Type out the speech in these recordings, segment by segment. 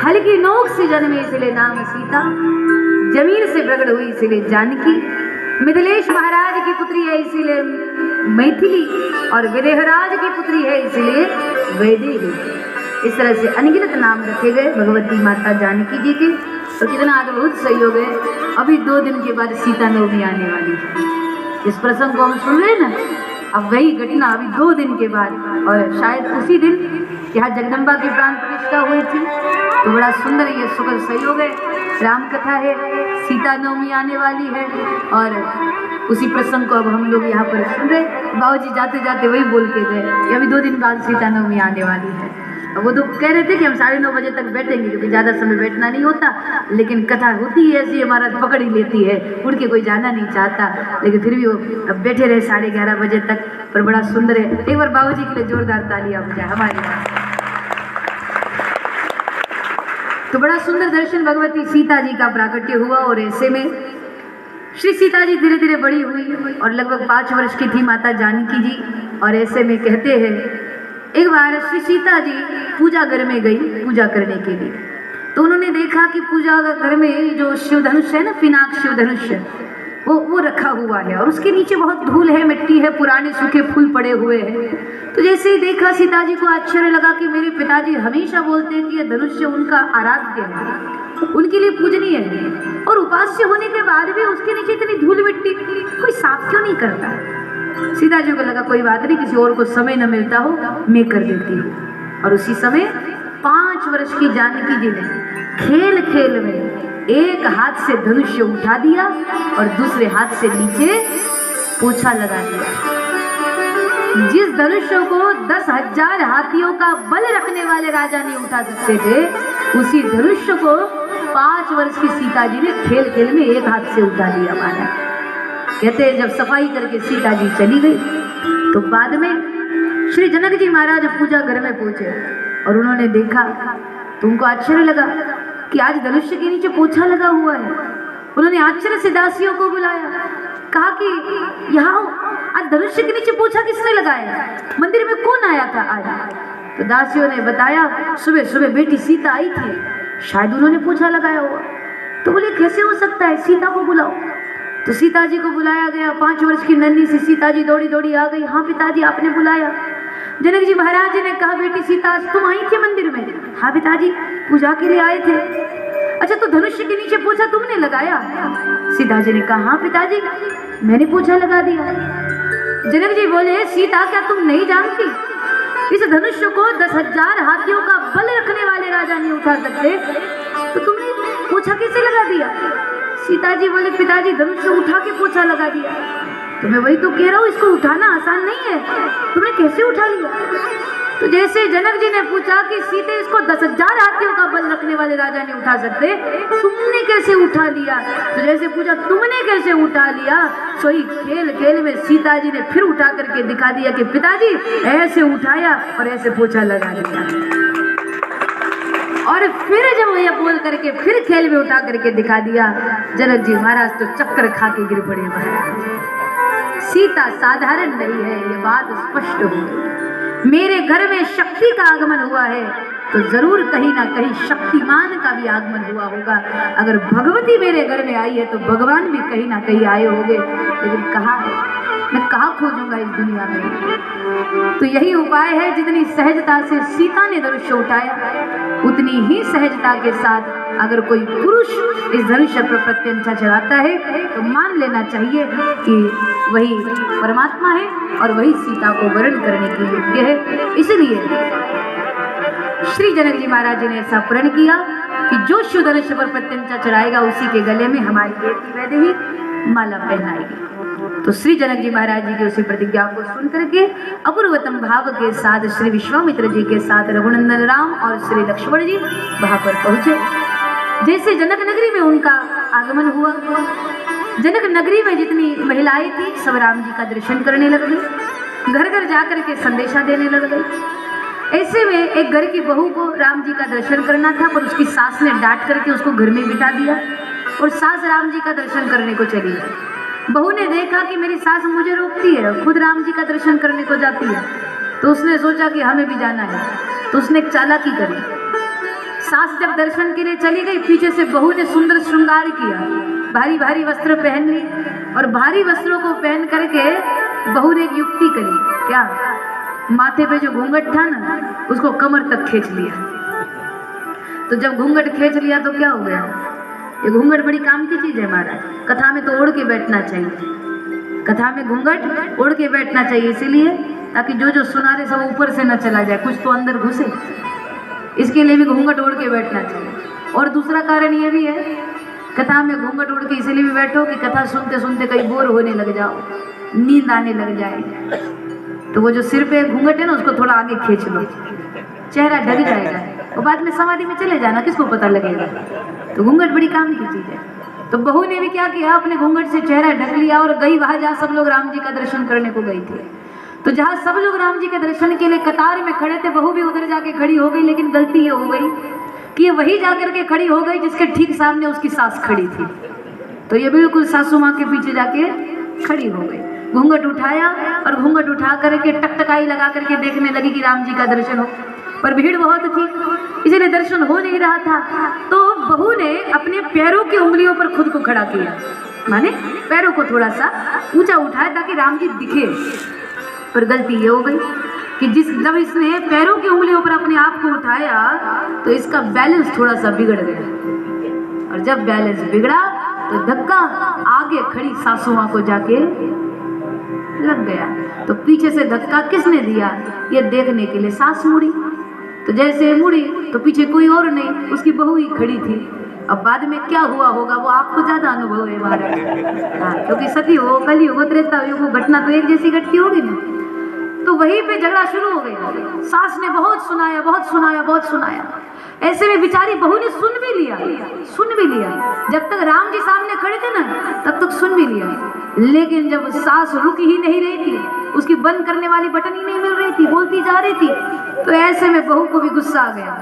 हल्की नोक से जन्मे इसलिए नाम सीता, जमीन से प्रकट हुई इसलिए जानकी, मिथिलेश महाराज की पुत्री है इसीलिए मैथिली, और विदेहराज की पुत्री है इसलिए वैदेही। इस तरह से अनगिनत नाम रखे गए भगवती माता जानकी जी के। तो कितना अद्भुत सहयोग है। अभी 2 दिन के बाद सीता नवमी आने वाली है। इस प्रसंग को हम सुन रहे ना, अब वही घटना अभी 2 दिन के बाद, और शायद उसी दिन यहाँ जगदम्बा की प्राण प्रतिष्ठा हुई थी। तो बड़ा सुंदर ये सुखद सहयोग है, राम कथा है, सीता नवमी आने वाली है, और उसी प्रसंग को अब हम लोग यहाँ पर सुन रहे। बाबूजी जाते जाते वही बोल के गए, अभी 2 दिन बाद सीता नवमी आने वाली है। वो तो कह रहे थे कि हम 9:30 बजे तक बैठेंगे, क्योंकि ज़्यादा समय बैठना नहीं होता, लेकिन कथा होती है ऐसी, हमारा पकड़ ही लेती है, उड़ के कोई जाना नहीं चाहता, लेकिन फिर भी वो अब बैठे रहे 11:30 बजे तक। पर बड़ा सुंदर है। एक बार बाबूजी के लिए जोरदार तालियां बजाएं हमारे। तो बड़ा सुंदर दर्शन भगवती सीता जी का प्राकट्य हुआ, और ऐसे में श्री सीता जी धीरे धीरे बड़ी हुई और लगभग 5 वर्ष की थी माता जानकी जी। और ऐसे में कहते हैं एक बार श्री सीता जी पूजा घर में गई पूजा करने के लिए। तो उन्होंने देखा कि पूजा घर में जो शिव धनुष है ना, पिनाक शिव धनुष, वो रखा हुआ है, और उसके नीचे बहुत धूल है, मिट्टी है, पुराने सूखे फूल पड़े हुए हैं। तो जैसे ही देखा सीता जी को आश्चर्य लगा कि मेरे पिताजी हमेशा बोलते हैं कि यह धनुष्य उनका आराध्य है, उनके लिए पूजनीय है, और उपास्य होने के बाद भी उसके नीचे इतनी धूल मिट्टी कोई साफ क्यों नहीं करता। सीता जी को लगा कोई बात नहीं, किसी और को समय न मिलता हो, मैं कर देती हूँ। और उसी समय 5 वर्ष की जानकी जी ने खेल खेल में एक हाथ से धनुष्य उठा दिया और दूसरे हाथ से नीचे पोछा लगा दिया। जिस धनुष्य को 10,000 हाथियों का बल रखने वाले राजा नहीं उठा सकते थे, उसी धनुष्य को 5 वर्ष की सीता जी ने खेल खेल में एक हाथ से उठा दिया। माना कहते हैं जब सफाई करके सीता जी चली गई, तो बाद में श्री जनक जी महाराज पूजा घर में पहुंचे और उन्होंने देखा, तो उनको आश्चर्य लगा कि आज धनुष्य के नीचे पोछा लगा हुआ है। उन्होंने आश्चर्य से दासियों को बुलाया, कहा कि यहाँ आज धनुष्य के नीचे पोछा किसने लगाया, मंदिर में कौन आया था आज। तो दासियों ने बताया सुबह सुबह बेटी सीता आई थी, शायद उन्होंने पोछा लगाया हुआ। तो बोले कैसे हो सकता है, सीता को बुलाओ। तो सीता जी को बुलाया गया। 5 वर्ष की नन्ही सी सीता जी दौड़ी दौड़ी आ गई। हाँ पिताजी आपने बुलाया। जनक जी महाराज ने कहा बेटी सीता तुम आई थी मंदिर में। हाँ पिताजी पूजा के लिए आए थे। अच्छा तो धनुष्य के नीचे पोछा तुमने लगाया। सीता जी ने कहा हाँ पिताजी मैंने पोछा लगा दिया। जनक जी बोले सीता क्या तुम नहीं जानती, इस धनुष्य को 10,000 हाथियों का बल रखने वाले राजा नहीं उठा सकते, तो तुमने पोछा कैसे लगा दिया। सीता जी बोले पिताजी धनुष्य उठा के पोछा लगा दिया। तो मैं वही तो कह रहा हूँ, इसको उठाना आसान नहीं है, तुमने कैसे उठा लिया। तो जैसे जनक जी ने पूछा कि सीते इसको 10,000 हाथियों का बल रखने वाले राजा नहीं उठा सकते, तुमने कैसे उठा लिया। तो जैसे पूछा तुमने कैसे उठा लिया, सोई खेल खेल में सीता जी ने फिर उठा करके दिखा दिया कि पिताजी ऐसे उठाया और ऐसे पोछा लगा दिया। और फिर जब ये बोल करके फिर खेल में उठा करके दिखा दिया, जनक जी महाराज तो चक्कर खा के गिर पड़े। महाराज सीता साधारण नहीं है, ये बात स्पष्ट हो गई। मेरे घर में शक्ति का आगमन हुआ है तो जरूर कहीं ना कहीं शक्तिमान का भी आगमन हुआ होगा। अगर भगवती मेरे घर में आई है तो भगवान भी कहीं ना कहीं आए होंगे, लेकिन कहाँ है, मैं कहाँ खोजूंगा इस दुनिया में। तो यही उपाय है, जितनी सहजता से सीता ने धनुष्य उठाया उतनी ही सहजता के साथ अगर कोई पुरुष इस धनुष्य पर प्रत्यंचा चढ़ाता है तो मान लेना चाहिए कि वही परमात्मा है और वही सीता को वरण करने के योग्य है। इसलिए श्री जनक जी महाराज जी ने ऐसा प्रण किया कि जो शिव धनुष्य पर प्रत्यंचा चढ़ाएगा उसी के गले में हमारी बेटी वैदेही माला पहनाएगी। तो श्री जनक जी महाराज जी की उसी प्रतिज्ञा को सुन करके अपूर्वतम भाव के साथ श्री विश्वामित्र जी के साथ रघुनंदन राम और श्री लक्ष्मण जी वहां पर पहुंचे। जैसे जनक नगरी में उनका आगमन हुआ, जनक नगरी में जितनी महिलाएं थी सब राम जी का दर्शन करने लग गई, घर घर जाकर के संदेशा देने लग गई। ऐसे में एक घर की बहू को राम जी का दर्शन करना था, पर उसकी सास ने डांट करके उसको घर में बिठा दिया और सास राम जी का दर्शन करने को चली गई। बहू ने देखा कि मेरी सास मुझे रोकती है, खुद राम जी का दर्शन करने को जाती है, तो उसने सोचा कि हमें भी जाना है। तो उसने एक चालाकी करी, सास जब दर्शन के लिए चली गई, पीछे से बहू ने सुंदर श्रृंगार किया, भारी भारी वस्त्र पहन लिए, और भारी वस्त्रों को पहन करके बहू ने एक युक्ति करी। क्या? माथे पे जो घूंघट था ना, उसको कमर तक खींच लिया। तो जब घूंघट खींच लिया तो क्या हो गया? ये घूंघट बड़ी काम की चीज है महाराज। कथा में तो ओढ़ के बैठना चाहिए, कथा में घूंघट ओढ़ के बैठना चाहिए, इसीलिए ताकि जो जो सुना रहे सब ऊपर से न चला जाए, कुछ तो अंदर घुसे। इसके लिए भी घूंघट ओढ़ के बैठना चाहिए। और दूसरा कारण ये भी है, कथा में घूंघट ओढ़ के इसलिए भी बैठो कि कथा सुनते सुनते कहीं बोर होने लग जाओ, नींद आने लग जाए, तो वो जो सिर पे घूंघट है ना, उसको थोड़ा आगे खींच लो, चेहरा ढक जाएगा, और बाद में समाधि में चले जाना, किसको पता लगेगा। तो घूंघट बड़ी काम की चीज है। तो बहू ने भी क्या किया, अपने घूंघट से चेहरा ढक लिया और गई वहां जहाँ सब लोग राम जी का दर्शन करने को गई थी। तो जहाँ सब लोग राम जी के दर्शन के लिए कतार में खड़े थे, बहू भी उधर जाके खड़ी हो गई। लेकिन गलती ये हो गई कि ये वही जाकर के खड़ी हो गई जिसके ठीक सामने उसकी सास खड़ी थी। तो ये बिल्कुल सासू माँ के पीछे जाके खड़ी हो गई। घूंघट उठाया और घूंघट उठा करके टकटकाई लगा करके देखने लगी कि राम जी का दर्शन हो, पर भीड़ बहुत थी, इसलिए दर्शन हो नहीं रहा था। तो बहू ने अपने पैरों की उंगलियों पर खुद को खड़ा किया, माने पैरों को थोड़ा सा ऊंचा उठाया ताकि राम जी दिखे। पर गलती ये हो गई कि जब इसने पैरों की उंगलियों पर अपने आप को उठाया तो इसका बैलेंस थोड़ा सा बिगड़ गया, और जब बैलेंस बिगड़ा तो धक्का आगे खड़ी सासू माँ को जाके लग गया। तो पीछे से धक्का किसने दिया, ये देखने के लिए सास मुड़ी। तो जैसे मुड़ी तो पीछे कोई और नहीं, उसकी बहू ही खड़ी थी। अब बाद में क्या हुआ होगा वो आपको ज्यादा अनुभव है महाराज। हाँ, क्योंकि सती हो, कली हो, त्रेता हो, घटना तो एक जैसी घटती होगी ना। तो वहीं पे झगड़ा शुरू हो गया। सास ने बहुत सुनाया, बहुत सुनाया, बहुत सुनाया। ऐसे में बेचारी बहू ने सुन भी लिया। जब तक राम जी सामने खड़े थे ना, तब तक सुन भी लिया। लेकिन जब सास रुक ही नहीं रही थी, उसकी बंद करने वाली बटन ही नहीं मिल रही थी, बोलती जा रही थी, तो ऐसे में बहू को भी गुस्सा आ गया।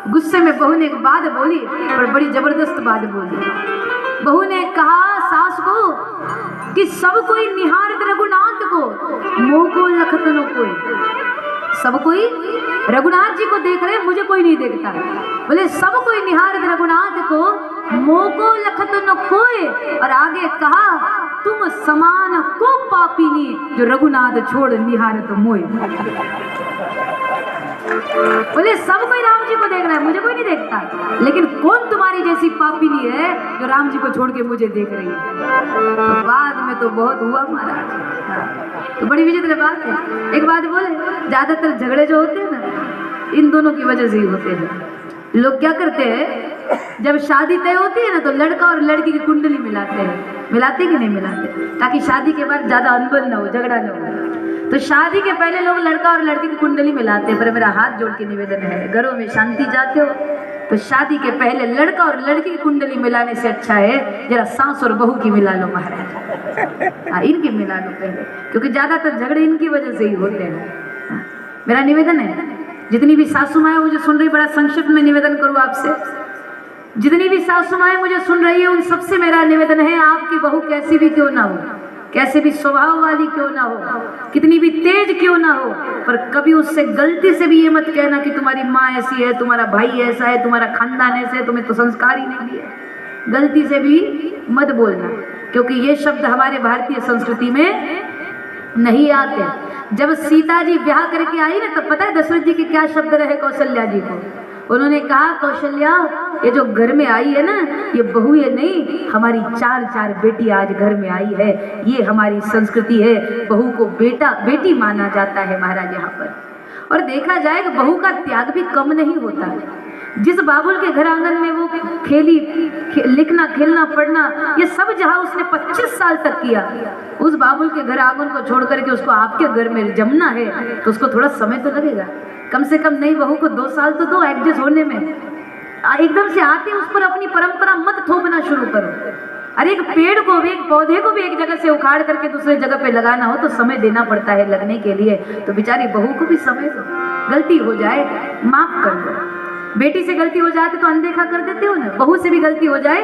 गुस्से में बहू ने एक बात बोली, और बड़ी जबरदस्त बात बोली। बहू ने कहा सास को कि सब कोई निहारत रघुनाथ को, मोह को लखत न कोई। सब कोई रघुनाथ जी को देख रहे, मुझे कोई नहीं देखता। बोले सब कोई निहारत रघुनाथ को, मोह को लखत न कोई। और आगे कहा तुम समान को पापिनी, जो रघुनाथ छोड़ निहारत मोय। बोले सब कोई राम जी को देख रहा है, मुझे कोई नहीं देखता, लेकिन कौन तुम्हारी जैसी पापिनी है जो राम जी को छोड़ के मुझे देख रही है। तो बाद में तो बहुत हुआ महाराज। तो बड़ी विचित्र बात है। एक बात बोले, ज्यादातर झगड़े जो होते हैं ना, इन दोनों की वजह से ही होते हैं। लोग क्या करते हैं, जब शादी तय होती है ना, तो लड़का और लड़की की कुंडली मिलाते हैं। मिलाते कि नहीं मिलाते, ताकि शादी के बाद ज्यादा अनबन ना हो, झगड़ा ना हो। तो शादी के पहले लोग लड़का और लड़की की कुंडली मिलाते हैं। पर मेरा हाथ जोड़ के निवेदन है, घरों में शांति चाहते हो तो शादी के पहले लड़का और लड़की की कुंडली मिलाने से अच्छा है जरा सास और बहू की मिला लो महाराज। हाँ, इनकी मिला लो पहले, क्योंकि ज्यादातर झगड़े इनकी वजह से ही होते हैं। मेरा निवेदन है, जितनी भी सासू माएं मुझे सुन रही, बड़ा संक्षिप्त में निवेदन करूँ आपसे, जितनी भी सासू माएं मुझे सुन रही है, उन सबसे मेरा निवेदन है, आपकी बहू कैसी भी क्यों ना हो, कैसे भी स्वभाव वाली क्यों ना हो, कितनी भी तेज क्यों ना हो, पर कभी उससे गलती से भी ये मत कहना कि तुम्हारी माँ ऐसी है, तुम्हारा भाई ऐसा है, तुम्हारा खानदान ऐसा है, तुम्हें तो संस्कार ही नहीं दिया। गलती से भी मत बोलना, क्योंकि ये शब्द हमारे भारतीय संस्कृति में नहीं आते। जब सीता जी ब्याह करके आई ना, तब पता है दशरथ जी के क्या शब्द रहे कौशल्या जी को। उन्होंने कहा, कौशल्या ये जो घर में आई है ना, ये बहू ये नहीं, हमारी 4 बेटी आज घर में आई है। ये हमारी संस्कृति है, बहू को बेटा बेटी माना जाता है महाराज यहाँ पर। और देखा जाए तो बहू का त्याग भी कम नहीं होता है। जिस बाबुल के घर आंगन में वो लिखना, खेलना, पढ़ना, ये सब जहाँ उसने 25 साल तक किया, उस बाबुल के घर आंगन को छोड़ करके उसको आपके घर में जमना है, तो उसको थोड़ा समय तो लगेगा। कम से कम नई बहू को 2 साल तो दो एडजस्ट होने में। एकदम से आते उस पर अपनी परंपरा मत थोपना शुरू करो। अरे एक पेड़ को भी, एक पौधे को भी एक जगह से उखाड़ करके दूसरे जगह पे लगाना हो तो समय देना पड़ता है लगने के लिए। तो बेचारी बहू को भी समय दो, गलती हो जाए माफ कर दो। बेटी से गलती हो जाए तो अनदेखा कर देते हो ना, बहू से भी गलती हो जाए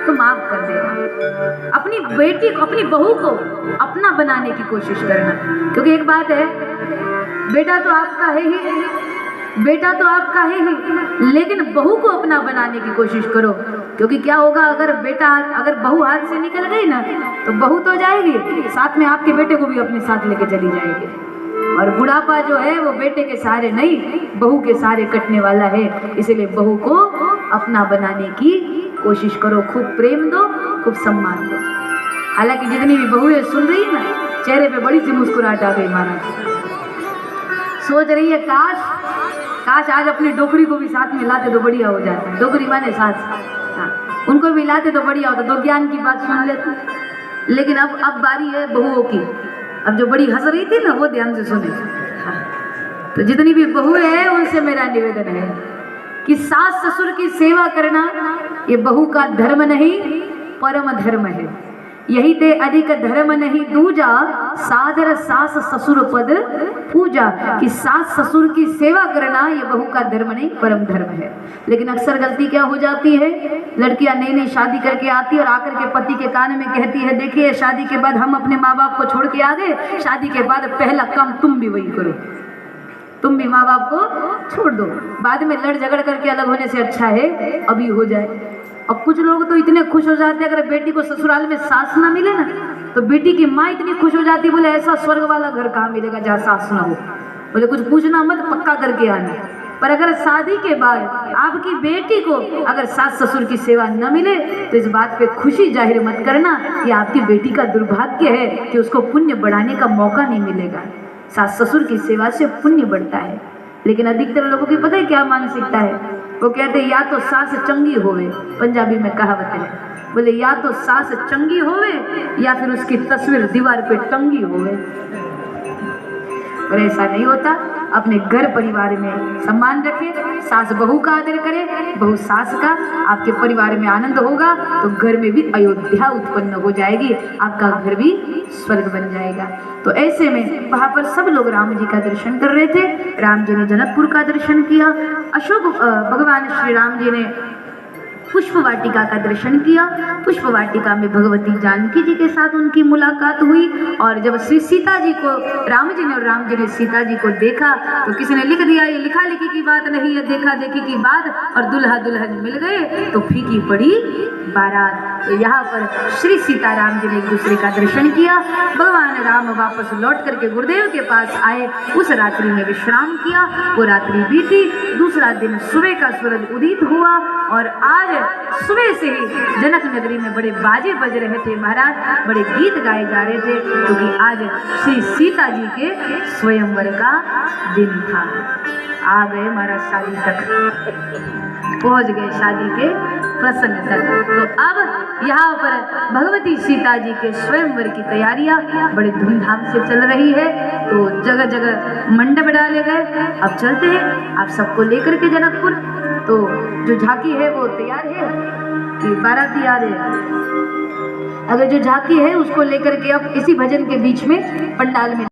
तो माफ कर देना। अपनी बेटी को, अपनी बहू को अपना बनाने की कोशिश करना, क्योंकि एक बात है, बेटा तो आपका है ही, बेटा तो आपका है ही, लेकिन बहू को अपना बनाने की कोशिश करो, क्योंकि क्या होगा अगर बहू हाथ से निकल गई ना तो बहू तो जाएगी, साथ में आपके बेटे को भी अपने साथ लेके चली जाएगी। और बुढ़ापा जो है वो बेटे के सहारे नहीं, बहू के सहारे कटने वाला है। इसलिए बहू को अपना बनाने की कोशिश करो, खूब प्रेम दो, खूब सम्मान दो। हालांकि जितनी भी बहुएं सुन रही है ना, चेहरे पे बड़ी सी मुस्कुराहट आ गई महाराज। सोच रही है काश आज अपनी डोकरी को भी साथ में लाते तो बढ़िया हो जाता। डोकरी माने सास, हाँ, उनको भी लाते तो बढ़िया होता, तो ज्ञान की बात सुन लेते। लेकिन अब बारी है बहुओं की। अब जो बड़ी हंस रही थी ना वो ध्यान से सुने। हाँ, तो जितनी भी बहुएं हैं उनसे मेरा निवेदन है कि सास ससुर की सेवा करना ये बहू का धर्म नहीं, परम धर्म है। यही ते अधिक धर्म नहीं दूजा, सादर सास ससुर पद पूजा। कि सास ससुर की सेवा करना ये बहू का धर्म नहीं, परम धर्म है। लेकिन अक्सर गलती क्या हो जाती है, लड़कियां नई नई शादी करके आती है और आकर के पति के कान में कहती है, देखिए शादी के बाद हम अपने माँ बाप को छोड़ के आ गए, शादी के बाद पहला काम तुम भी वही करो, तुम भी माँ बाप को छोड़ दो। बाद में लड़ झगड़ करके अलग होने से अच्छा है अभी हो जाए। और कुछ लोग तो इतने खुश हो जाते हैं, अगर बेटी को ससुराल में सास ना मिले ना तो बेटी की माँ इतनी खुश हो जाती, बोले ऐसा स्वर्ग वाला घर कहाँ मिलेगा जहाँ सास ना हो। बोले कुछ पूछना मत, पक्का करके आना। पर अगर शादी के बाद आपकी बेटी को अगर सास ससुर की सेवा न मिले तो इस बात पे खुशी जाहिर मत करना, ये आपकी बेटी का दुर्भाग्य है कि उसको पुण्य बढ़ाने का मौका नहीं मिलेगा। सास ससुर की सेवा से पुण्य बढ़ता है। लेकिन अधिकतर लोगों की पता है क्या मानसिकता है, वो कहते हैं या तो सास चंगी होवे, पंजाबी में कहावत है, बोले या तो सास चंगी होवे या फिर उसकी तस्वीर दीवार पे टंगी होवे। और ऐसा नहीं होता। अपने घर परिवार में सम्मान रखे, सास बहू का आदर करे, बहू सास का। आपके परिवार में आनंद होगा तो घर में भी अयोध्या उत्पन्न हो जाएगी, आपका घर भी स्वर्ग बन जाएगा। तो ऐसे में वहां पर सब लोग राम जी का दर्शन कर रहे थे। राम जी ने जनकपुर का दर्शन किया, अशोक भगवान श्री राम जी ने पुष्प वाटिका का दर्शन किया। पुष्प वाटिका में भगवती जानकी जी के साथ उनकी मुलाकात हुई। और जब श्री सीता जी को राम जी ने और राम जी ने सीता जी को देखा तो किसी ने लिख दिया, ये लिखा लिखी की बात नहीं है, देखा देखी की बात, और दुल्हा दुल्हन मिल गए तो फीकी पड़ी बारात। तो यहाँ पर श्री सीताराम जी ने एक दूसरे का दर्शन किया। भगवान राम वापस लौट करके गुरुदेव के पास आए, उस रात्रि में विश्राम किया। वो रात्रि बीती, दूसरा दिन सुबह का सूरज उदित हुआ और आज सुबह से ही जनक नगरी में बड़े बाजे बज रहे थे महाराज, बड़े गीत गाए जा रहे थे, क्योंकि आज श्री सीता जी के स्वयंवर का दिन था। आ गए महाराज शादी तक, पहुंच गए शादी के प्रसंग तक। तो अब यहाँ पर भगवती सीता जी के स्वयंवर की तैयारियां बड़े धूमधाम से चल रही है। तो जगह जगह मंडप डाले गए। अब चलते हैं आप सबको लेकर के जनकपुर। तो जो झांकी है वो तैयार है कि बाराती आ रहे हैं। अगर जो झांकी है उसको लेकर के अब इसी भजन के बीच में पंडाल में